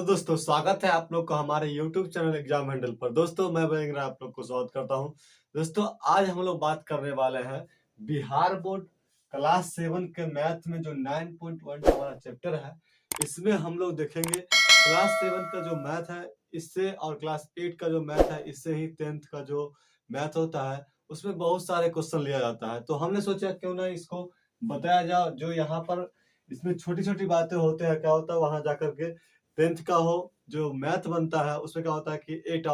Hello दोस्तों, स्वागत है आप लोग का हमारे YouTube चैनल एग्जाम हैंडल पर। दोस्तों मैं बनेंद्र आप लोग को स्वागत करता हूं। दोस्तों आज हम लोग बात करने वाले हैं बिहार बोर्ड क्लास 7 के मैथ में जो 9.1 का हमारा चैप्टर है, इसमें हम लोग देखेंगे क्लास 7 का जो मैथ है इससे और क्लास 8 का जो मैथ है इससे ही 10th का जो मैथ होता है उसमें बहुत सारे क्वेश्चन लिया जाता है। तो हमने सोचा क्यों ना इसको बताया जाए, जो यहाँ पर इसमें छोटी छोटी बातें होते हैं, क्या होता है वहां जाकर के 10th का हो जो मैथ बनता है उसमें क्या होता है कि 8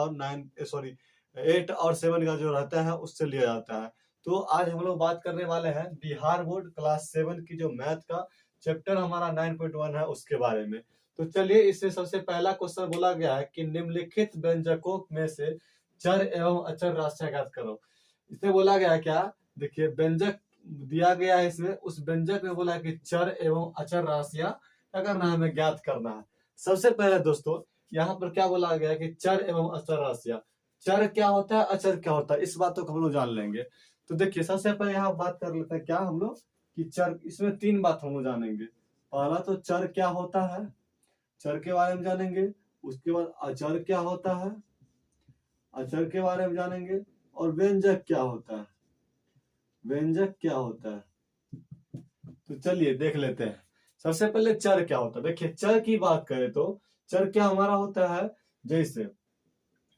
और 7 का जो रहता है उससे लिया जाता है। तो आज हम लोग बात करने वाले हैं बिहार बोर्ड क्लास 7 की जो मैथ का चैप्टर हमारा 9.1 है उसके बारे में। तो चलिए, इससे सबसे पहला क्वेश्चन बोला गया है कि निम्नलिखित व्यंजकों में से चर एवं अचर राशियां ज्ञात करो। इसमें बोला गया है क्या, देखिए व्यंजक दिया गया है, इसमें उस व्यंजक में बोला है कि चर एवं अचर राशियां क्या करना है, हमें ज्ञात करना है। सबसे पहले दोस्तों यहाँ पर क्या बोला गया है कि चर एवं अचर राशियां, चर क्या होता है, अचर क्या होता है, इस बातों को हम लोग जान लेंगे। तो देखिए सबसे पहले यहाँ बात कर लेते हैं क्या हम लोग कि चर, इसमें तीन बात हम लोग जानेंगे। पहला तो चर क्या होता है, चर के बारे में जानेंगे। उसके बाद अचर क्या होता है, अचर के बारे में जानेंगे। और व्यंजक क्या होता है, व्यंजक क्या होता है। तो चलिए देख लेते हैं। सबसे पहले चर क्या होता है। देखिए चर की बात करें तो चर क्या हमारा होता है, जैसे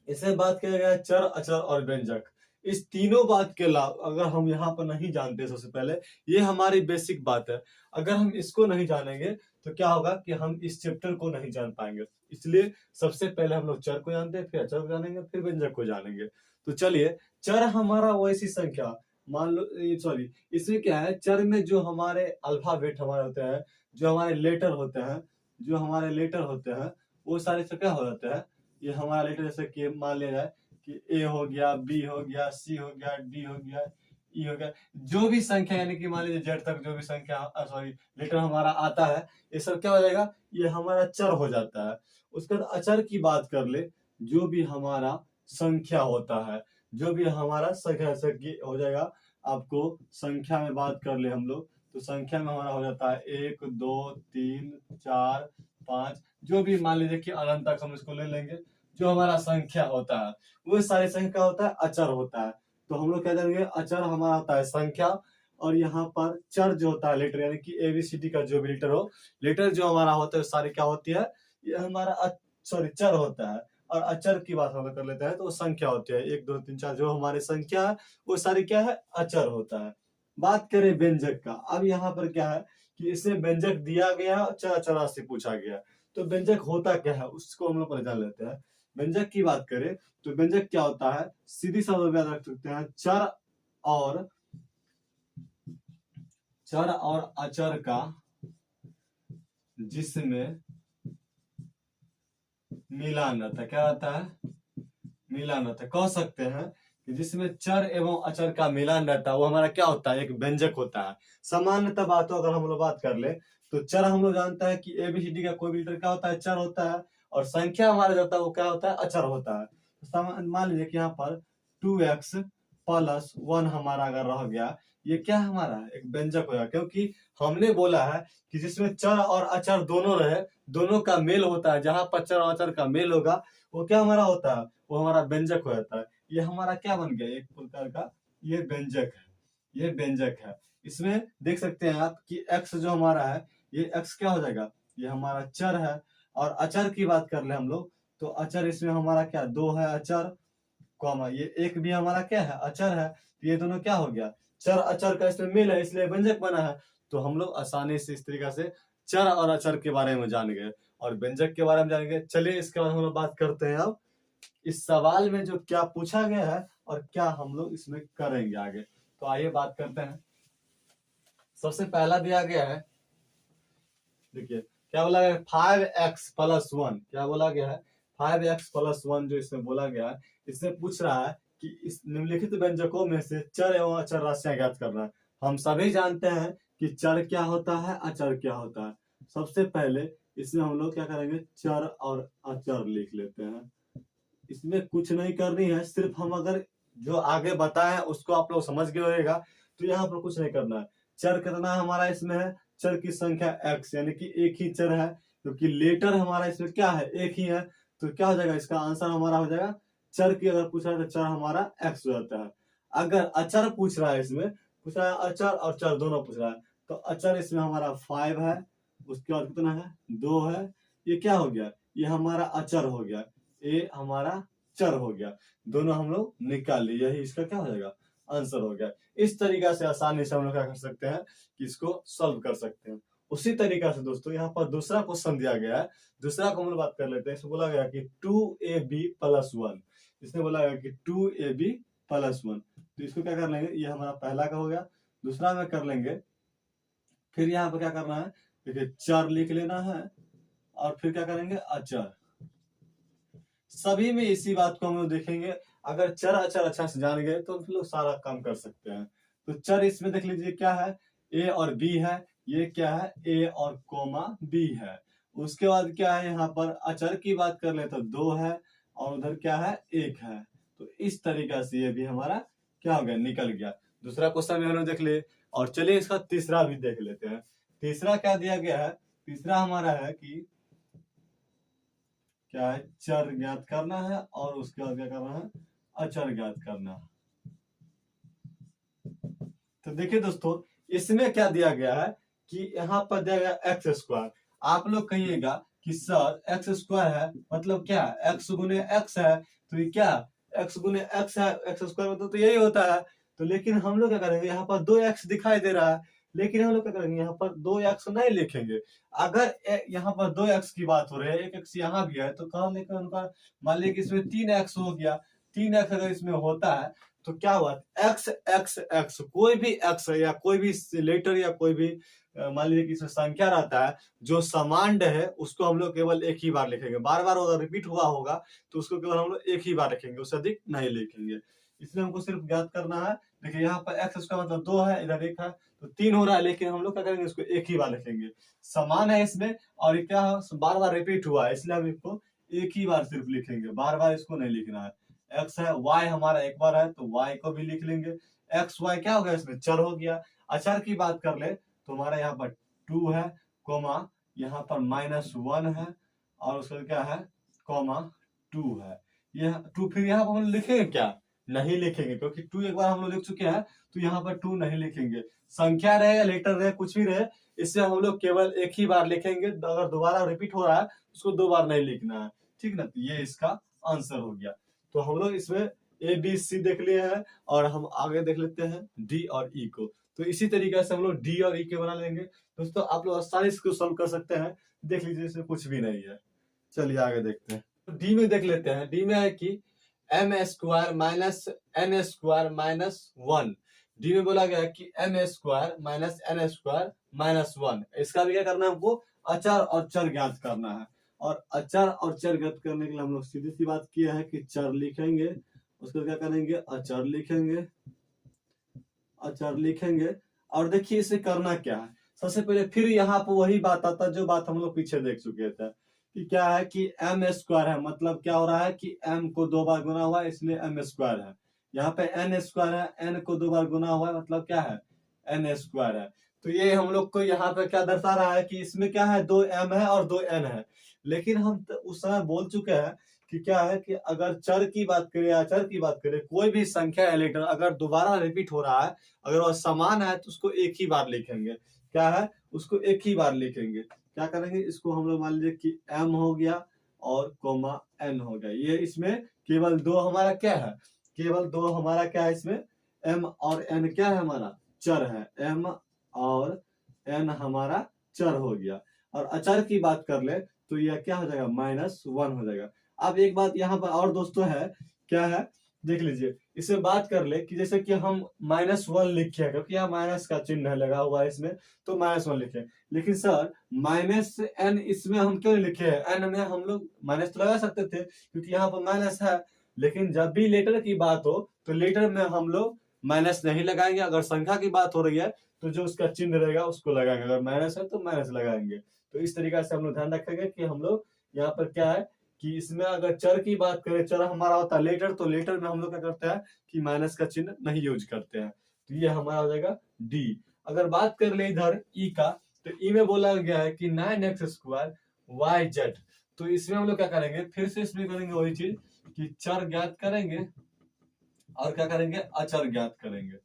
इसमें बात किया गया है चर अचर और व्यंजक, इस तीनों बात के अलावा अगर हम यहाँ पर नहीं जानते, सबसे पहले ये हमारी बेसिक बात है। अगर हम इसको नहीं जानेंगे तो क्या होगा कि हम इस चैप्टर को नहीं जान पाएंगे। इसलिए सबसे पहले हम लोग चर को जानते हैं, फिर अचर को जानेंगे, फिर व्यंजक को जानेंगे। तो चलिए, चर हमारा वैसी संख्या, मान लो सॉरी, इसमें क्या है, चर में जो हमारे अल्फाबेट हमारे होते हैं, जो हमारे लेटर होते हैं, जो हमारे लेटर होते हैं वो सारे से क्या हो जाते हैं, ये हमारा लेटर जैसे कि मान लिया जाए कि ए हो गया, बी हो गया, सी हो गया, डी हो गया, ई हो गया, जो भी संख्या यानी कि मान लीजिए जेड तक जो भी संख्या सॉरी लेटर हमारा आता है, ये सब क्या हो जाएगा, ये हमारा चर हो जाता है। उसके बाद अचर की बात कर ले, जो भी हमारा संख्या होता है, जो भी हमारा संख्या हो जाएगा। आपको संख्या में बात कर ले हम लोग, तो संख्या में हमारा हो जाता है 1 2 3 4 5, जो भी मान लीजिए कि अनंत तक हम इसको ले लेंगे। जो हमारा संख्या होता है वो सारी संख्या होता है, अचर होता है। तो हम लोग क्या करेंगे, अचर हमारा होता है संख्या, और यहाँ पर चर जो होता है लेटर, यानी कि एबीसीडी का जो भी लेटर हो, लेटर जो हमारा होता है सारी क्या होती है, ये हमारा सॉरी चर होता है। और अचर की बात हम लोग कर लेते हैं तो वो संख्या होती है 1 2 3 4, जो हमारी संख्या है वो सारी क्या है, अचर होता है। बात करें व्यंजक का, अब यहाँ पर क्या है कि इसमें व्यंजक दिया गया है, चर अचर राशि पूछा गया, तो व्यंजक होता क्या है उसको हम लोग पहले जान लेते हैं। व्यंजक की बात करें तो व्यंजक क्या होता है, सीधी शब्द में याद रख सकते हैं, चर और अचर का जिसमें मिलान रहता है, क्या रहता है, मिलान रहता है। कह सकते हैं कि जिसमें चर एवं अचर का मिलान रहता है वो हमारा क्या होता है, एक व्यंजक होता है। सामान्यतः बातों अगर हम लोग बात कर ले तो चर हम लोग जानते हैं कि एबीसीडी का कोई भी लेटर क्या होता है, चर होता है, और संख्या हमारा जो होता है वो क्या होता है, अचर होता है। तो मान लीजिए कि यहाँ पर 2x + 1 हमारा अगर रह गया, ये क्या हमारा एक व्यंजक होगा, क्योंकि हमने बोला है कि जिसमें चर और अचर दोनों रहे, दोनों का मेल होता है, जहां पर चर और अचर का मेल होगा वो क्या हमारा होता है, वो हमारा व्यंजक हो जाता है। ये हमारा क्या बन गया, एक प्रकार का ये व्यंजक है, ये व्यंजक है। इसमें देख सकते हैं आप कि x जो हमारा है, ये x क्या हो जाएगा, ये हमारा चर है। और अचर की बात कर ले हम लोग तो अचर इसमें हमारा क्या, 2 है अचर, कॉमा ये 1 भी हमारा क्या है, अचर है। तो ये दोनों क्या हो गया, चर अचर का इसमें मेल है, इसलिए व्यंजक बना है। तो हम लोग आसानी से इस तरीका से चर और अचर के बारे में जान गए और व्यंजक के बारे में जान गए। चलिए इसके बाद हम लोग बात करते हैं अब इस सवाल में जो क्या पूछा गया है और क्या हम लोग इसमें करेंगे आगे। तो आइए बात करते हैं। सबसे पहला दिया गया है, देखिए क्या बोला गया, 5x + 1, क्या बोला गया है, 5x + 1 जो इसमें बोला गया है, इसमें पूछ रहा है कि इस निम्नलिखित व्यंजकों में से चर एवं अचर राशियां ज्ञात करना है। हम सभी जानते हैं कि चर क्या होता है, अचर क्या होता है। सबसे पहले इसमें हम लोग क्या करेंगे, चर और अचर लिख लेते हैं। इसमें कुछ नहीं करनी है, सिर्फ हम अगर जो आगे बताए उसको आप लोग समझ गए होगा, तो यहाँ पर कुछ नहीं करना है। चर कितना हमारा इसमें है, चर की संख्या x, यानी कि एक ही चर है, क्योंकि लेटर हमारा इसमें क्या है, एक ही है, तो क्या हो जाएगा, इसका आंसर हमारा हो जाएगा चर की अगर पूछ रहा है तो चर हमारा एक्स हो जाता है। अगर अचर पूछ रहा है, इसमें पूछ रहा है अचर और चर दोनों पूछ रहा है, तो अचर इसमें हमारा 5 है, उसके बाद कितना है 2 है, ये क्या हो गया, ये हमारा अचर हो गया, ये हमारा चर हो गया, दोनों हम लोग निकाल लिए, यही इसका क्या हो जाएगा आंसर हो गया। इस तरीका से आसानी से हम लोग क्या कर सकते हैं कि इसको सॉल्व कर सकते हैं। उसी तरीका से दोस्तों यहाँ पर दूसरा क्वेश्चन दिया गया है, दूसरा को हम लोग बात कर लेते हैं। इसमें बोला गया कि 2ab + 1, इसमें बोला गया कि 2ab + 1, तो इसको क्या कर लेंगे, ये हमारा पहला का हो गया। दूसरा में कर लेंगे, फिर यहाँ पर क्या करना है, देखिए चर लिख लेना है और फिर क्या करेंगे अचर। सभी में इसी बात को हम लोग देखेंगे, अगर चर अचर अच्छा से जान गए तो हम लोग सारा काम कर सकते हैं। तो चर इसमें देख लीजिए क्या है, ए और बी है, ये क्या है ए और कोमा बी है। उसके बाद क्या है, यहाँ पर अचर की बात कर ले तो 2 है और उधर क्या है 1 है। तो इस तरीका से ये भी हमारा क्या हो गया, निकल गया। दूसरा क्वेश्चन भी हम लोग देख ले, और चलिए इसका तीसरा भी देख लेते हैं। तीसरा क्या दिया गया है, तीसरा हमारा है कि क्या है, चर ज्ञात करना है और उसके बाद क्या करना है, अचर ज्ञात करना है। तो देखिए दोस्तों, इसमें क्या दिया गया है कि यहाँ पर दिया गया x²। आप लोग कहिएगा कि सर x² है मतलब क्या, x गुने x है, तो ये क्या x गुने x है, x² मतलब तो यही होता है। तो लेकिन हम लोग क्या करेंगे, यहाँ पर 2x दिखाई दे रहा है, लेकिन हम लोग क्या करेंगे, यहाँ पर 2x नहीं लिखेंगे। अगर यहाँ पर 2x की बात हो रही है, एक x यहाँ भी है, तो कहाँ लेकर उनका, मान लीजिए कि इसमें 3x हो गया, 3x अगर इसमें होता है तो क्या हुआ, x x x, कोई भी x या कोई भी लेटर या कोई भी मान लीजिए कि इसमें संख्या रहता है जो समान है, उसको हम लोग केवल एक ही बार लिखेंगे। बार बार अगर रिपीट हुआ होगा तो उसको केवल हम लोग एक ही बार लिखेंगे, उससे अधिक नहीं लिखेंगे। इसलिए हमको सिर्फ ज्ञात करना है। देखिए यहाँ पर x का मतलब 2 है, इधर 1 है, तो 3 हो रहा है, लेकिन हम लोग क्या करेंगे, इसको एक ही बार लिखेंगे। समान है इसमें और ये क्या है, बार बार रिपीट हुआ है, इसलिए हम इसको एक ही बार सिर्फ लिखेंगे, बार बार इसको नहीं लिखना है। x है, y हमारा एक बार है तो y को भी लिख लेंगे। x y क्या हो गया, इसमें चर हो गया। अचर की बात कर ले तो हमारा यहाँ पर 2 है, कोमा यहाँ पर -1 है और उसका क्या है, कोमा 2 है। ये 2 फिर यहाँ पर हम लिखेंगे क्या, नहीं लिखेंगे, क्योंकि 2 एक बार हम लोग लिख चुके हैं, तो यहाँ पर 2 नहीं लिखेंगे। संख्या रहे या लेटर रहे, कुछ भी रहे, इससे हम लोग केवल एक ही बार लिखेंगे। अगर दोबारा रिपीट हो रहा है उसको 2 बार नहीं लिखना है, ठीक ना। तो ये इसका आंसर हो गया। तो हम लोग इसमें ए बी सी देख लिए हैं और हम आगे देख लेते हैं डी और ई को। तो इसी तरीके से हम लोग डी और ई के बना लेंगे। दोस्तों आप लोग आसानी से इसको सॉल्व कर सकते हैं, देख लीजिए इसमें कुछ भी नहीं है। चलिए आगे देखते हैं। तो डी में देख लेते हैं। डी में है कि m² - n² - 1। डी में बोला गया कि m² - n² - 1। इसका भी क्या करना है, हमको अचर और चर ज्ञात करना है। और अचर और चर ज्ञात करने के लिए हम लोग सीधी सी बात किया है कि चर लिखेंगे, उसको क्या करेंगे, अचर लिखेंगे, अचर लिखेंगे। और देखिए इसे करना क्या है, सबसे पहले फिर यहाँ पर वही बात आता है जो बात हम लोग पीछे देख चुके थे कि क्या है कि m² है, मतलब क्या हो रहा है कि m को 2 बार गुना हुआ है, इसलिए m² है। यहाँ पे n² है, n को 2 बार गुना हुआ है, मतलब क्या है n² है। तो ये हम लोग को यहाँ पे क्या दर्शा रहा है कि इसमें क्या है, 2 m है और 2 n है। लेकिन हम उस समय बोल चुके हैं कि क्या है कि अगर चर की बात करें या अचर की बात करें, कोई भी संख्या या लेटर अगर दोबारा रिपीट हो रहा है, अगर वह समान है, तो उसको एक ही बार लिखेंगे। क्या है, उसको एक ही बार लिखेंगे। क्या करेंगे, इसको हम लोग मान लीजिए कि m हो गया और कोमा n हो गया। ये इसमें केवल 2 हमारा क्या है, केवल 2 हमारा क्या है, इसमें m और n क्या है, हमारा चर है। m और n हमारा चर हो गया। और अचर की बात कर ले तो यह क्या हो जाएगा, -1 हो जाएगा। अब एक बात यहाँ पर और दोस्तों है, क्या है, देख लीजिए। इसे बात कर ले कि जैसे कि हम -1 लिखे हैं, क्योंकि यहाँ माइनस का चिन्ह लगा हुआ है इसमें, तो -1 लिखे। लेकिन सर -n इसमें हम क्यों नहीं लिखे हैं, n में हम लोग माइनस तो लगा सकते थे क्योंकि यहाँ पर माइनस है। लेकिन जब भी लेटर की बात हो तो लेटर में हम लोग माइनस नहीं लगाएंगे। अगर संख्या की बात हो रही है तो जो उसका चिन्ह रहेगा उसको लगाएंगे, अगर माइनस है तो माइनस लगाएंगे। तो इस तरीके से हम लोग ध्यान रखेंगे कि हम लोग यहाँ पर क्या है कि इसमें अगर चर की बात करें, चर हमारा होता है लेटर, तो लेटर में हम लोग क्या करते हैं कि माइनस का चिन्ह नहीं यूज करते हैं। तो ये हमारा हो जाएगा डी। अगर बात कर ले इधर ई का, तो ई में बोला गया है कि 9x² वाई जेड। तो इसमें हम लोग क्या करेंगे, फिर से इसमें करेंगे वही चीज कि चर ज्ञात करेंगे और क्या करेंगे, अचर ज्ञात करेंगे।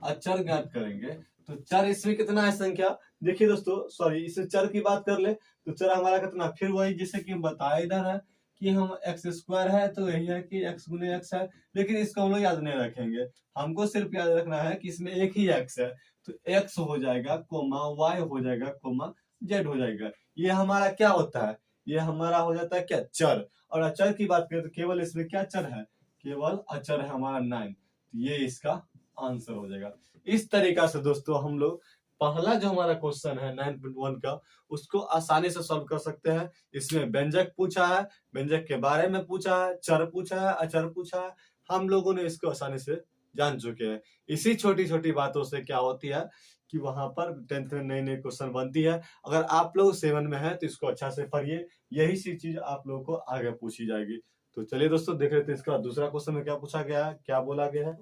अचर ज्ञात करेंगे तो चर इसमें कितना है संख्या, देखिए दोस्तों, सॉरी इसे चर की बात कर ले तो चर हमारा कितना, फिर वही जैसे कि बताया इधर है कि हम एक्स स्क्वायर है तो यही है कि एक्स गुने एक्स है, लेकिन इसको हम लोग याद नहीं रखेंगे, हमको सिर्फ याद रखना है कि इसमें एक ही एक्स है, तो एक्स हो जाएगा कोमा वाई हो जाएगा कोमा जेड हो जाएगा। ये हमारा क्या होता है, ये हमारा हो जाता है क्या, चर। और अचर की बात करें तो केवल इसमें क्या चर है, केवल अचर है हमारा 9, तो ये इसका आंसर हो जाएगा। इस तरीका से दोस्तों हम लोग पहला जो हमारा क्वेश्चन है 9.1 का, उसको आसानी से सॉल्व कर सकते हैं। इसमें व्यंजक पूछा है, व्यंजक के बारे में पूछा है, चर पूछा है, अचर पूछा है, हम लोगों ने इसको आसानी से जान चुके हैं। इसी छोटी छोटी बातों से क्या होती है कि वहां पर 10th में नई नई क्वेश्चन बनती है। अगर आप लोग 7 में है तो इसको अच्छा से पढ़िए, यही सी चीज आप लोगों को आगे पूछी जाएगी। तो चलिए दोस्तों देख लेते हैं इसका दूसरा क्वेश्चन में क्या पूछा गया है, क्या बोला गया है।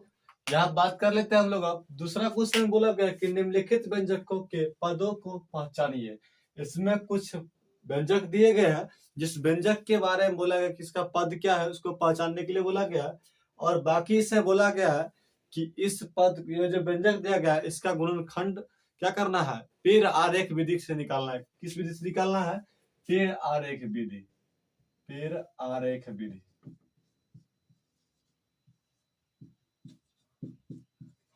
यहाँ बात कर लेते हैं हम लोग। अब दूसरा क्वेश्चन बोला गया कि निम्नलिखित व्यंजकों के पदों को पहचानिए। इसमें कुछ व्यंजक दिए गए हैं, जिस व्यंजक के बारे में बोला गया कि इसका पद क्या है उसको पहचानने के लिए बोला गया है, और बाकी से बोला गया है कि इस पद ये जो व्यंजक दिया गया है इसका गुणनखंड क्या करना है, पेड़ आरेख विधि से निकालना है। किस विधि से निकालना है, पेड़ आरेख विधि, पेड़ आरेख विधि।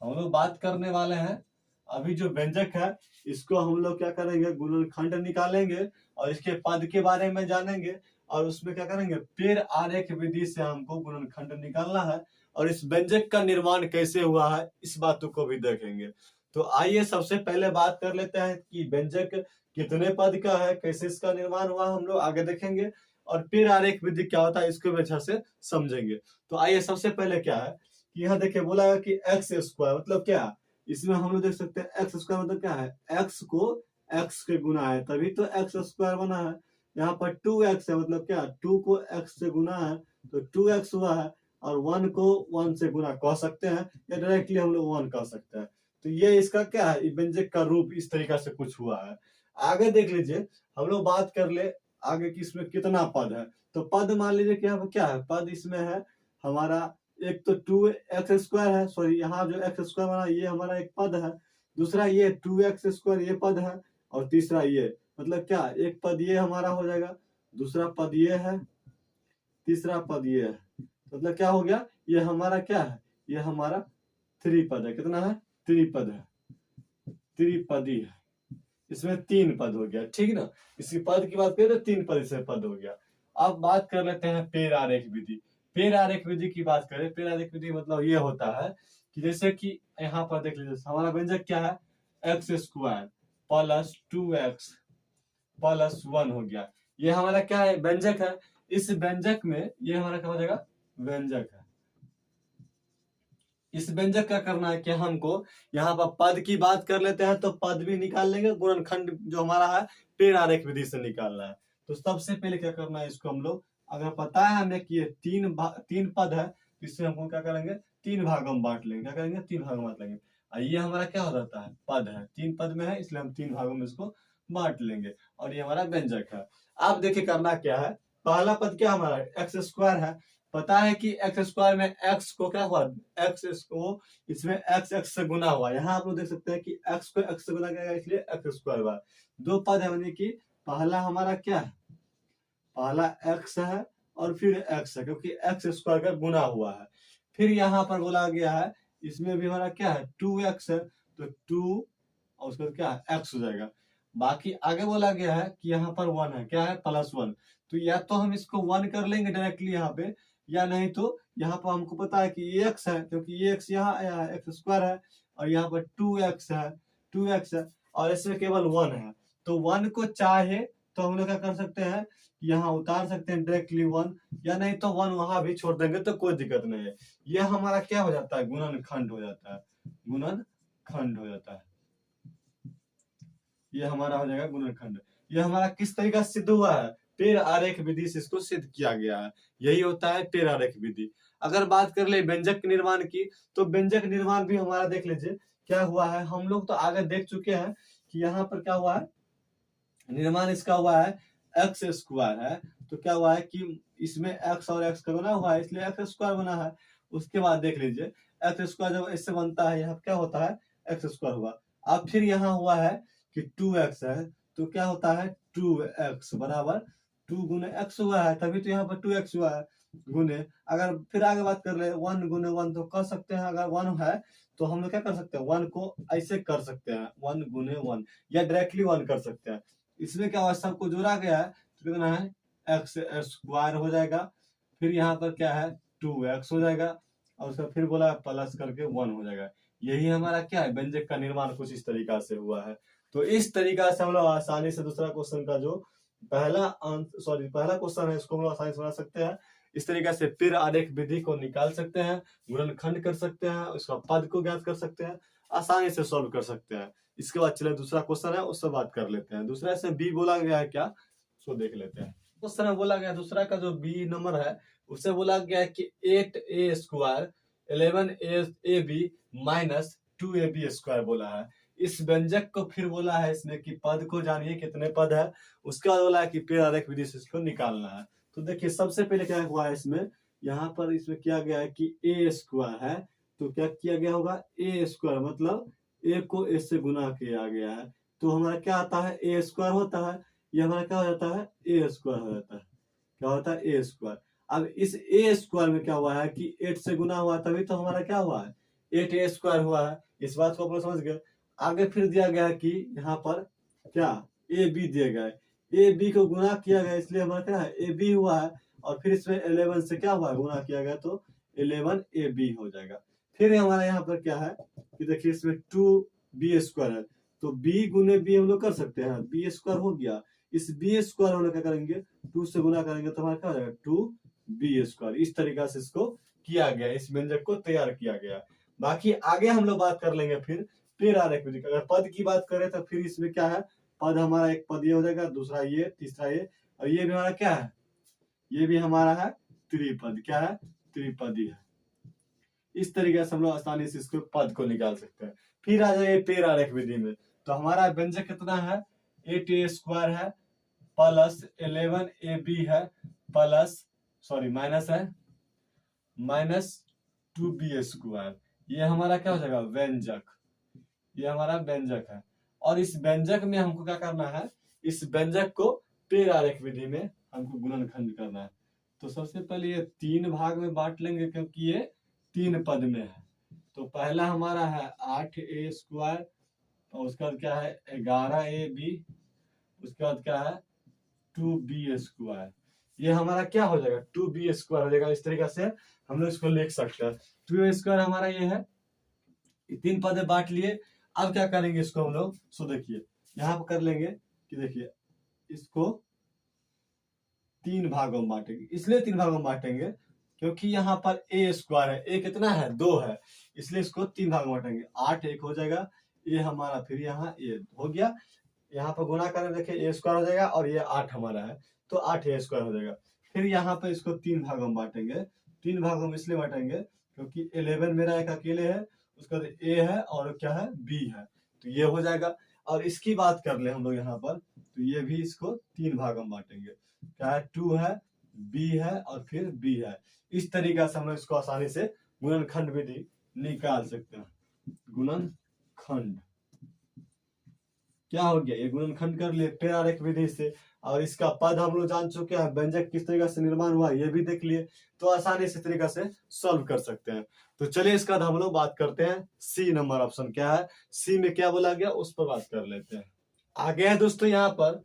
हम लोग बात करने वाले हैं अभी जो व्यंजक है इसको हम लोग क्या करेंगे, गुणनखंड निकालेंगे और इसके पद के बारे में जानेंगे, और उसमें क्या करेंगे, पेड़ आरेख विधि से हमको गुणनखंड निकालना है, और इस व्यंजक का निर्माण कैसे हुआ है इस बातों को भी देखेंगे। तो आइए सबसे पहले बात कर लेते हैं कि व्यंजक कितने पद का है, कैसे इसका निर्माण हुआ, हम लोग आगे देखेंगे, और पेड़ आरेख विधि क्या होता है इसको भी अच्छा से समझेंगे। तो आइए सबसे पहले क्या है कि यहाँ देखिए बोला है कि एक्स स्क्वायर मतलब क्या, इसमें हम लोग देख सकते हैं एक्स स्क्वायर मतलब क्या है, एक्स को एक्स के गुना है तभी तो एक्स स्क्वायर बना है। यहाँ पर 2x है मतलब क्या, 2 को x से गुना है तो 2x हुआ है, और 1 को 1 से गुना कह सकते हैं, या डायरेक्टली हम लोग 1 कह सकते हैं। तो ये इसका क्या है, व्यंजक का रूप इस तरीका से कुछ हुआ है। आगे देख लीजिए, हम लोग बात कर ले आगे कि इसमें कितना पद है। तो पद मान लीजिए कि यहाँ पर क्या है, पद इसमें है हमारा एक तो 2x स्क्वायर है, सॉरी यहाँ जो x स्क्वायर बना ये हमारा एक पद है, दूसरा ये 2x स्क्वायर ये पद है, और तीसरा ये मतलब क्या, एक पद ये हमारा हो जाएगा, दूसरा पद ये है, तीसरा पद ये है, मतलब क्या हो गया, ये हमारा क्या है, ये हमारा त्रिपद है। कितना है, त्रिपद है, त्रिपदी है। इसमें 3 पद हो गया, ठीक ना। इसी पद की बात करें तो 3 पद इसमें पद हो गया। अब बात कर लेते हैं पेड़ आरेख विधि। पेड़ आरेख विधि की बात करें, पेड़ आरेख विधि मतलब ये होता है कि जैसे कि यहाँ पर देख लीजिए हमारा व्यंजक क्या है, x square plus 2x plus 1 हो गया, ये हमारा क्या है, व्यंजक है। इस व्यंजक में ये हमारा क्या हो जाएगा, व्यंजक है। इस व्यंजक का करना है कि हमको यहाँ पर पद की बात कर लेते हैं तो पद भी निकाल लेंगे, गुणनखंड जो हमारा है पेड़ आरेख विधि से निकालना है। तो सबसे पहले क्या करना है, इसको हम लोग अगर पता है हमें कि ये 3 पद है तो इससे हमको क्या करेंगे, 3 भागों में बांट लेंगे। क्या करेंगे, 3 भागों में बांट लेंगे। ये हमारा क्या हो जाता है, पद है, 3 पद में है इसलिए हम 3 भागों में इसको बांट लेंगे, और ये हमारा व्यंजक है। अब देखिए करना क्या है, पहला पद क्या हमारा एक्स स्क्वायर है, पता है कि एक्स स्क्वायर में एक्स को क्या हुआ, एक्स को इसमें एक्स एक्स से गुना हुआ। यहाँ आप लोग देख सकते हैं कि एक्स को एक्स से गुना किया इसलिए एक्स स्क्वायर हुआ। 2 पद है यानी कि पहला हमारा क्या है, पहला एक्स है और फिर एक्स है, क्योंकि एक्स स्क्वायर का गुना हुआ है। फिर यहाँ पर बोला गया है इसमें भी हमारा क्या है, 2x है तो 2 और उसके बाद क्या है एक्स हो जाएगा। बाकी आगे बोला गया है कि यहाँ पर 1 है, क्या है +1, तो या तो हम इसको 1 कर लेंगे डायरेक्टली यहाँ पे, या नहीं तो यहाँ पर हमको पता है कि ये x है, क्योंकि ये x यहाँ आया है, एक्स स्क्वायर है, और यहाँ पर 2x है, 2x है, और इसमें केवल 1 है। तो 1 को चाहे तो हम लोग क्या कर सकते हैं, यहाँ उतार सकते हैं डायरेक्टली 1, या नहीं तो 1 वहां भी छोड़ देंगे तो कोई दिक्कत नहीं है। ये हमारा क्या हो जाता है, गुणनखंड हो जाता है, गुणनखंड हो जाता है। ये हमारा हो जाएगा गुणनखंड। ये हमारा किस तरीका से सिद्ध हुआ है, पेड़ आरेख विधि से इसको सिद्ध किया गया है। यही होता है पेड़ आरेख विधि। अगर बात कर ले व्यंजक निर्माण की, तो व्यंजक निर्माण भी हमारा देख लीजिए क्या हुआ है। हम लोग तो आगे देख चुके हैं कि यहाँ पर क्या हुआ है, निर्माण इसका हुआ है एक्स स्क्वायर है, तो क्या हुआ है कि इसमें एक्स और एक्स का बना हुआ है, इसलिए एक्स स्क्वायर बना है। उसके बाद देख लीजिए एक्स स्क्वायर जब इससे बनता है, यहाँ क्या होता है, एक्स स्क्वायर हुआ। अब फिर यहाँ हुआ है कि 2x है, तो क्या होता है 2x बराबर 2 गुने x हुआ है, तभी तो यहाँ पर 2x हुआ है गुने। अगर फिर आगे बात कर ले 1 गुने 1 तो कर सकते हैं, अगर 1 है तो हम लोग क्या कर सकते हैं, 1 को ऐसे कर सकते हैं 1 गुने 1, या डायरेक्टली 1 कर सकते हैं। इसमें क्या हुआ, सबको जोड़ा गया है तो कितना है एक्स स्क्वायर हो जाएगा, फिर यहाँ पर क्या है 2x हो जाएगा, और उसका फिर बोला प्लस करके 1 हो जाएगा। यही हमारा क्या है, व्यंजक का निर्माण कुछ इस तरीका से हुआ है। तो इस तरीका से हम लोग आसानी से दूसरा क्वेश्चन का जो पहला क्वेश्चन है इसको हम लोग आसानी से बना सकते हैं। इस तरीके से फिर आरेख विधि को निकाल सकते हैं, गुणनखंड कर सकते हैं, उसका पद को ज्ञात कर सकते हैं, आसानी से सॉल्व कर सकते हैं। इसके बाद चले दूसरा क्वेश्चन है उससे बात कर लेते हैं। दूसरा से बी बोला गया है क्या, उसको देख लेते हैं। क्वेश्चन में बोला गया दूसरा का जो बी नंबर है उससे बोला गया है कि 8a square 11ab minus 2ab square बोला है। इस व्यंजक को फिर बोला है इसमें कि पद को जानिए कितने पद है, उसके बाद बोला है कि पेड़ आरेख विधि से इसको निकालना है। तो देखिए सबसे पहले क्या हुआ है इसमें, यहाँ पर इसमें किया गया है कि ए स्क्वायर है, तो क्या किया गया होगा ए स्क्वायर मतलब ए को ए से गुना किया गया है, तो हमारा क्या आता है ए स्क्वायर होता है, ये हमारा क्या हो जाता है ए स्क्वायर हो जाता है, क्या होता है ए स्क्वायर। अब इस ए स्क्वायर में क्या हुआ है कि 8 से गुना हुआ तभी तो हमारा क्या हुआ है 8a स्क्वायर हुआ है। इस बात को आप लोग समझ गए। आगे फिर दिया गया है कि यहाँ पर क्या ए बी दिया गया है, ए बी को गुना किया गया इसलिए हमारा क्या है ए बी हुआ है, और फिर इसमें 11 से क्या हुआ गुना किया गया तो 11ab हो जाएगा। फिर हमारा यहाँ पर क्या है कि देखिए इसमें 2b स्क्वायर है, तो b गुने b हम लोग कर सकते हैं, b स्क्वायर हो गया। इस b स्क्वायर होने क्या करेंगे 2 से गुना करेंगे तो हमारा क्या हो जाएगा 2b स्क्वायर। इस तरीका से इसको किया गया, इस व्यंजक को तैयार किया गया। बाकी आगे हम लोग बात कर लेंगे फिर पेड़ आरेख विधि। अगर पद की बात करें तो फिर इसमें क्या है, पद हमारा एक पद ये हो जाएगा, दूसरा ये, तीसरा ये, और ये भी हमारा क्या है, ये भी हमारा है त्रिपद, क्या है त्रिपदी है। इस तरीके से हम लोग आसानी से इसको पद को निकाल सकते हैं। फिर आ जाए पेड़ आरेख विधि में, तो हमारा व्यंजक कितना है 8a स्क्वायर है प्लस 11ab है प्लस माइनस है माइनस 2b स्क्वायर। ये हमारा क्या हो जाएगा व्यंजक, ये हमारा व्यंजक है। और इस व्यंजक में हमको क्या करना है, इस व्यंजक को पेड़ आरेख विधि में हमको गुणनखंड करना है। तो सबसे पहले ये 3 भाग में बांट लेंगे क्योंकि ये 3 पद में है। तो पहला हमारा है 8a स्क्वायर, और उसके बाद क्या है 11ab, उसके बाद क्या है 2b स्क्वायर। ये हमारा क्या हो जाएगा 2b स्क्वायर हो जाएगा। इस तरीके से हम लोग इसको लिख सकते हैं। 2a स्क्वायर हमारा ये है, 3 पद बांट लिए। अब क्या करेंगे इसको हम लोग, सो देखिए यहाँ पर कर लेंगे कि देखिए इसको 3 भागों में बांटेंगे। इसलिए 3 भागों में बांटेंगे क्योंकि यहाँ पर a स्क्वायर है, a कितना है 2 है, इसलिए इसको 3 भागों में बांटेंगे। 8 एक हो जाएगा, ये हमारा फिर यहाँ ये हो गया, यहाँ पर गुणा करें देखिए a स्क्वायर हो जाएगा, और ये 8 हमारा है तो 8a स्क्वायर हो जाएगा। फिर यहाँ पे इसको 3 भागों में बांटेंगे। 3 भागों में इसलिए बांटेंगे क्योंकि 11 मेरा एक अकेले है, उसका a है और क्या है b है, तो ये हो जाएगा। और इसकी बात कर ले हम लोग यहाँ पर, तो ये भी इसको 3 भागों में बांटेंगे, क्या है 2 है, b है और फिर b है। इस तरीका से हम लोग इसको आसानी से गुणनखंड विधि निकाल सकते हैं। गुणनखंड क्या हो गया, ये गुणनखंड कर लिए पेड़ आरेख विधि से। और इसका पद हम लोग जान चुके हैं, व्यंजक किस तरीके से निर्माण हुआ ये भी देख लिए, तो आसानी से तरीका से सॉल्व कर सकते हैं। तो चलिए इसका हम लोग बात करते हैं सी नंबर ऑप्शन क्या है, सी में क्या बोला गया उस पर बात कर लेते हैं। आगे है दोस्तों यहाँ पर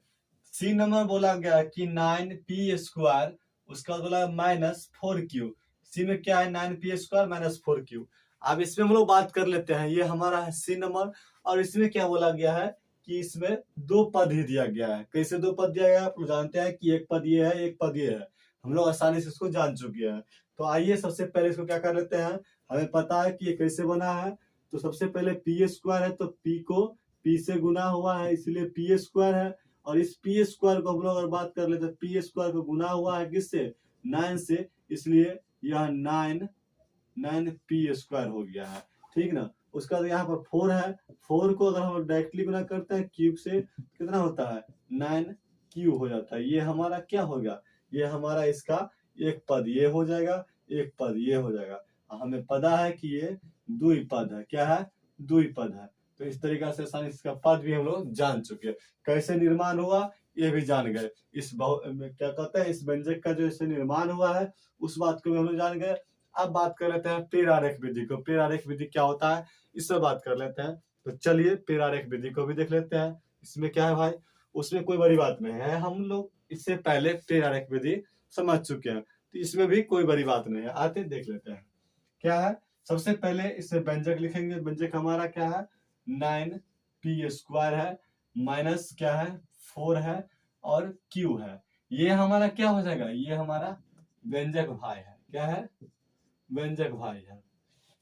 सी नंबर बोला गया कि 9p स्क्वायर, उसका बाद बोला माइनस 4q। सी में क्या है 9p स्क्वायर माइनस 4q। अब इसमें हम लोग बात कर लेते हैं, ये हमारा है सी नंबर, और इसमें क्या बोला गया है कि इसमें 2 पद ही दिया गया है। कैसे 2 पद दिया गया है, आप लोग जानते हैं कि एक पद ये है एक पद ये है, हम लोग आसानी से इसको जान चुके हैं। तो आइए सबसे पहले इसको क्या कर लेते हैं, हमें पता है कि ये कैसे बना है। तो सबसे पहले p स्क्वायर है, तो p को p से गुना हुआ है इसलिए p स्क्वायर है, और इस p स्क्वायर को हम लोग अगर बात कर ले तो p स्क्वायर को गुना हुआ है किससे 9 से, इसलिए यह 9p स्क्वायर हो गया है, ठीक ना। उसका यहाँ पर 4 है, 4 को अगर हम डायरेक्टली गुना करते हैं क्यूब से कितना होता है 9 क्यू हो जाता है। ये हमारा क्या हो गया, ये हमारा इसका एक पद ये हो जाएगा, एक पद ये हो जाएगा। हमें पता है कि ये द्विपद है, क्या है, द्विपद है। तो इस तरीका से आसानी से इसका पद भी हम लोग जान चुके हैं। कैसे निर्माण हुआ ये भी जान गए। इस क्या कहते हैं, इस व्यंजक का जो इससे निर्माण हुआ है उस बात को भी हम लोग जान गए। अब बात कर लेते हैं पेरारेख विधि को। पेरारेख विधि क्या होता है इस पर बात कर लेते हैं। तो चलिए पेरारेख विधि को भी देख लेते हैं। इसमें क्या है भाई, उसमें कोई बड़ी बात नहीं है, हम लोग इससे पहले पेरारेख विधि समझ चुके हैं, तो इसमें भी कोई बड़ी बात नहीं है। आते देख लेते हैं क्या है। सबसे पहले इससे व्यंजक लिखेंगे। व्यंजक हमारा क्या है, 9p² है, माइनस क्या है 4 है और q है। ये हमारा क्या हो जाएगा, ये हमारा व्यंजक भाई है। क्या है, व्यंजक भाई है।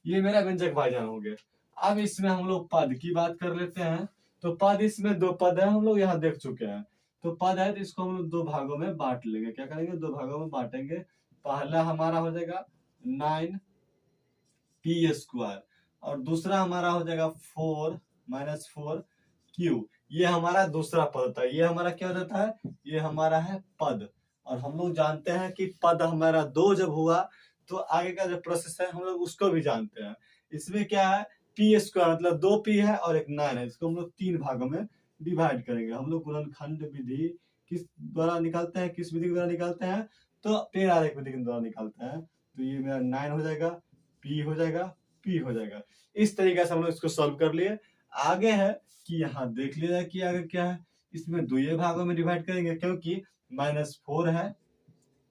ये मेरा व्यंजक भाईजान हो गया। अब इसमें हम लोग पद की बात कर लेते हैं। तो पद, इसमें दो पद है, हम लोग यहाँ देख चुके हैं। तो पद है तो इसको हम लोग दो भागों में बांट लेंगे। क्या करेंगे, दो भागों में बांटेंगे। पहला हमारा हो जाएगा 9p² और दूसरा हमारा हो जाएगा 4 - 4q। ये हमारा दूसरा पद होता है। ये हमारा क्या हो जाता है, ये हमारा है पद। और हम लोग जानते हैं कि पद हमारा दो जब हुआ तो आगे का जो प्रोसेस है हम लोग उसको भी जानते हैं। इसमें क्या है, p² मतलब 2p है और एक 9 है। इसको हम लोग तीन भागों में डिवाइड करेंगे। हम लोग गुणनखंड विधि किस द्वारा निकालते हैं, किस विधि के द्वारा निकालते हैं, तो पेरारेख विधि के द्वारा निकालते हैं। तो ये मेरा 9 हो जाएगा, p हो जाएगा, p हो जाएगा। इस तरीके से हम लोग इसको सॉल्व कर लिए। आगे है कि यहाँ देख लिया जाए कि आगे क्या है। इसमें दुए भागों में डिवाइड करेंगे क्योंकि -4 है,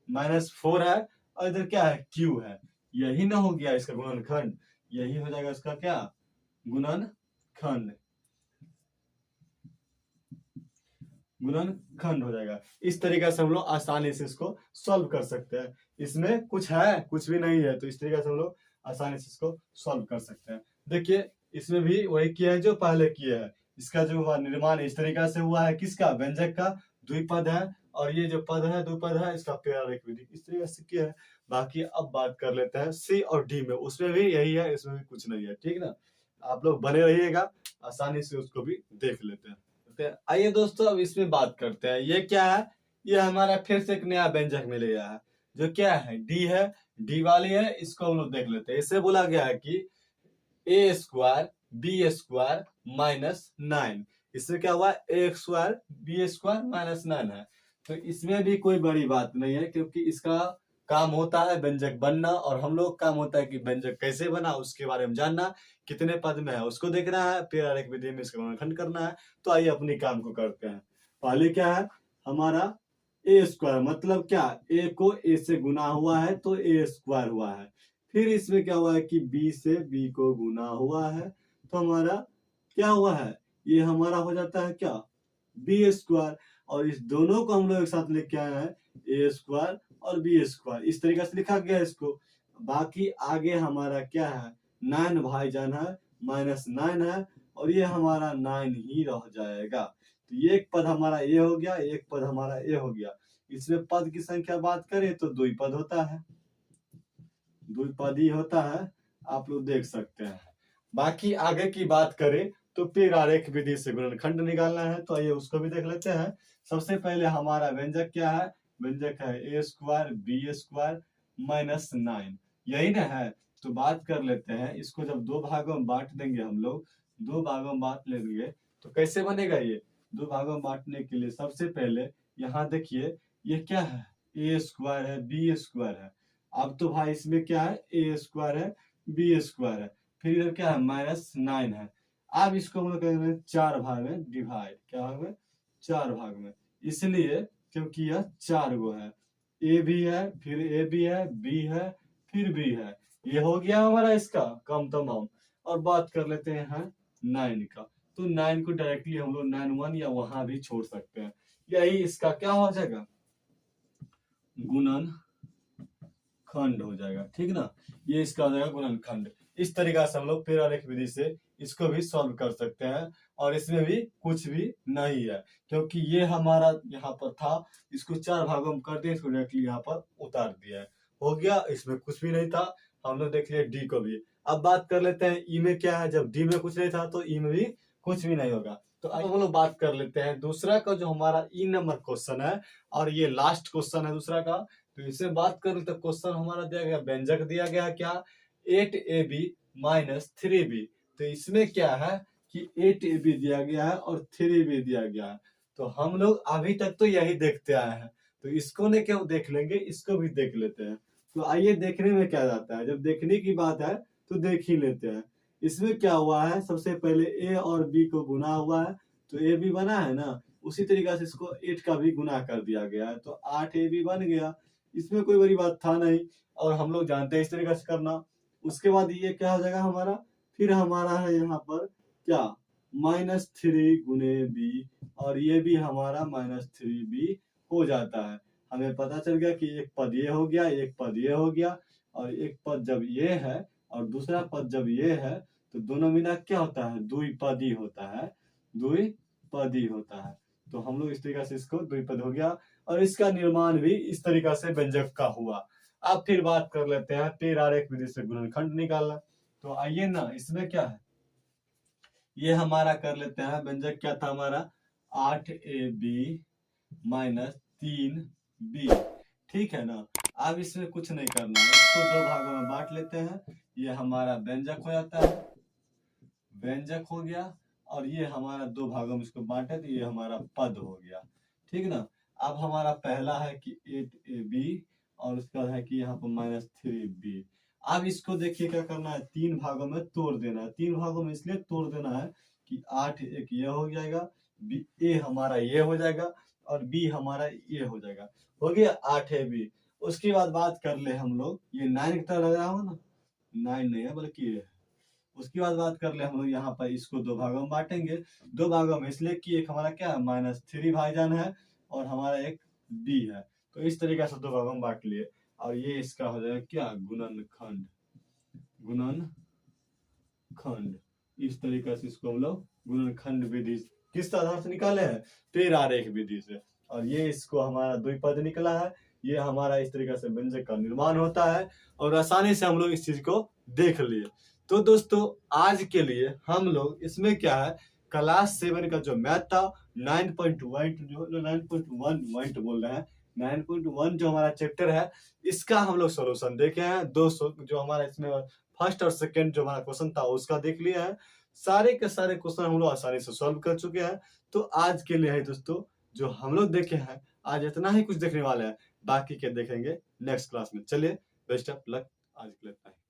-4 है और इधर क्या है, q है। यही ना हो गया इसका गुणनखंड, यही हो जाएगा इसका क्या, गुणनखंड। गुणनखंड हो जाएगा। इस तरीके से हम लोग आसानी से इसको सॉल्व कर सकते हैं। इसमें कुछ है, कुछ भी नहीं है, तो इस तरीके से हम लोग आसानी से इसको सॉल्व कर सकते हैं। देखिए इसमें भी वही किया है जो पहले किया है। इसका जो निर्माण इस तरीके से हुआ है, किसका, व्यंजक का। द्विपद है और ये जो पद है द्विपद है, इसका पेरारेख विधि इस तरीके से किया है। बाकी अब बात कर लेते हैं सी और डी में। उसमें भी यही है, इसमें भी कुछ नहीं है, ठीक ना। आप लोग बने रहिएगा, आसानी से उसको भी देख लेते हैं। आइए दोस्तों अब इसमें बात करते हैं। ये क्या है, ये हमारा फिर से एक नया व्यंजक मिल गया है जो क्या है, डी है। डी वाली है, इसको हम लोग देख लेते हैं। इससे बोला गया है कि a² b² -9। इससे क्या हुआ, a² b² -9 है। तो इसमें भी कोई बड़ी बात नहीं है क्योंकि इसका काम होता है व्यंजक बनना और हम लोग काम होता है कि व्यंजक कैसे बना उसके बारे में जानना, कितने पद में है उसको देखना है, पेरारेख विधि में इसका गुणनखंड करना है। तो आइए अपनी काम को करते हैं। पहले क्या है हमारा a² मतलब क्या, a को a से गुना हुआ है तो a² हुआ है। फिर इसमें क्या हुआ है कि b से b को गुना हुआ है तो हमारा क्या हुआ है, ये हमारा हो जाता है क्या, b²। और इस दोनों को हम लोग एक साथ लेके आए हैं, a² और b²। इस तरीके से लिखा गया है इसको। बाकी आगे हमारा क्या है, 9 भाईजान है, -9 है और ये हमारा 9 ही रह जाएगा। तो ये एक पद हमारा ये हो गया, एक पद हमारा ये हो गया। इसमें पद की संख्या बात करें तो द्विपद होता है, द्विपदी होता है, आप लोग देख सकते हैं। बाकी आगे की बात करें तो पेरारेख विधि से गुणनखंड निकालना है, तो आइए उसको भी देख लेते हैं। सबसे पहले हमारा व्यंजक क्या है, व्यंजक है a² b² -9, यही ना है। तो बात कर लेते हैं, इसको जब दो भागों में बांट देंगे हम लोग, दो भागों में बांट लेंगे तो कैसे बनेगा ये। दो भागों में बांटने के लिए सबसे पहले यहाँ देखिए ये क्या है, a² है b² है। अब तो भाई इसमें क्या है, a² है b² है, फिर इधर क्या है -9 है। अब इसको हम लोग करेंगे 4 भाग में डिवाइड, क्या भाग में, 4 भाग में। इसलिए क्योंकि यह 4 गो है, ए भी है, फिर ए भी है, बी है, फिर बी है। ये हो गया हमारा इसका कम तमाम। और बात कर लेते हैं 9 का। तो 9 को डायरेक्टली हम लोग 9 या वहां भी छोड़ सकते हैं। यही इसका क्या हो जाएगा, गुणनखंड हो जाएगा, ठीक ना। ये इसका हो जाएगा गुणनखंड। इस तरीका से हम लोग पेरारेख विधि से इसको भी सॉल्व कर सकते हैं। और इसमें भी कुछ भी नहीं है क्योंकि ये हमारा यहाँ पर था, इसको 4 भागों में कर दिया, इसको डायरेक्टली यहाँ पर उतार दिया है, हो गया। इसमें कुछ भी नहीं था, हम लोग देख लिया डी को भी। अब बात कर लेते हैं ई में क्या है। जब डी में कुछ नहीं था तो ई में भी कुछ भी नहीं होगा। तो अब हम लोग बात कर लेते हैं दूसरा का, जो हमारा ई नंबर क्वेश्चन है और ये लास्ट क्वेश्चन है दूसरा का। तो इससे बात करें तो क्वेश्चन हमारा दिया गया, व्यंजक दिया गया क्या, 8ab माइनस 3b। तो इसमें क्या है कि 8ab दिया गया है और 3b दिया गया है। तो हम लोग अभी तक तो यही देखते आए हैं, तो इसको ने क्यों देख लेंगे, इसको भी देख लेते हैं। तो आइए देखने में क्या जाता है, जब देखने की बात है तो देख ही लेते हैं। इसमें क्या हुआ है, सबसे पहले ए और बी को गुना हुआ है, तो ए बी बना है ना, उसी तरीके से इसको 8 का भी गुना कर दिया गया है, तो 8ab बन गया। इसमें कोई बड़ी बात था नहीं, और हम लोग जानते हैं इस तरीके से करना। उसके बाद ये क्या हो जाएगा हमारा, फिर हमारा है यहाँ पर क्या, -3 गुने बी, और ये भी हमारा -3b हो जाता है। हमें पता चल गया कि एक पद ये हो गया, एक पद ये हो गया, और एक पद जब ये है और दूसरा पद जब ये है, तो दोनों मिला क्या होता है, द्विपदी होता है, द्विपदी होता है। तो हम लोग इस तरीके से इसको द्विपद हो गया, और इसका निर्माण भी इस तरीके से व्यंजक का हुआ। अब फिर बात कर लेते हैं तिर आरेख विधि से गुणनखंड निकालना। तो आइए ना, इसमें क्या है, ये हमारा कर लेते हैं, व्यंजक क्या था हमारा, 8ab माइनस 3b, ठीक है ना। अब इसमें कुछ नहीं करना है, इसको दो भागों में बांट लेते हैं, ये हमारा व्यंजक हो जाता है, व्यंजक हो गया, और ये हमारा दो भागों में इसको बांटे तो ये हमारा पद हो गया, ठीक ना। अब हमारा पहला है कि 8ab, और उसका है कि यहाँ पर -3b। अब इसको देखिए क्या करना है, तीन भागों में तोड़ देना है। तीन भागों में इसलिए तोड़ देना है कि 8 एक ये हो जाएगा, बी ए हमारा ये हो जाएगा, और बी हमारा ये हो जाएगा, हो गया 8ab। उसके बाद बात कर ले हम लोग, ये 9 की तरह लग रहा हो ना, 9 नहीं है बल्कि ये है। उसके बाद बात कर ले हम लोग, यहाँ पर इसको दो भागों में बांटेंगे, दो भागों में इसलिए कि एक हमारा क्या है, -3 भाईजान है, और हमारा एक b है। तो इस तरीके से दो भागों में बांट लिए, और ये इसका हो जाएगा क्या, गुणनखंड, गुणनखंड। इस तरीके से इसको हम लोग गुणनखंड विधि किस आधार से निकाले हैं, तिर आरेख विधि से, और ये इसको हमारा द्विपद निकला है। ये हमारा इस तरीके से व्यंजक का निर्माण होता है, और आसानी से हम लोग इस चीज को देख लिए। तो दोस्तों आज के लिए हम लोग इसमें क्या है, क्लास 7 का जो मैथ था 9.1 जो 9.1 बोल रहे हैं, 9.1 जो हमारा चैप्टर है, इसका हम लोग सॉल्यूशन देखे हैं। 200 जो हमारा इसमें फर्स्ट और सेकंड जो हमारा क्वेश्चन था उसका देख लिया है। सारे के सारे क्वेश्चन हम लोग आसानी से सॉल्व कर चुके हैं। तो आज के लिए है दोस्तों जो हम लोग देखे हैं, आज इतना ही कुछ देखने वाले हैं, बाकी के देखेंगे नेक्स्ट क्लास में। चलिए बेस्ट ऑफ लक, आज के लिए।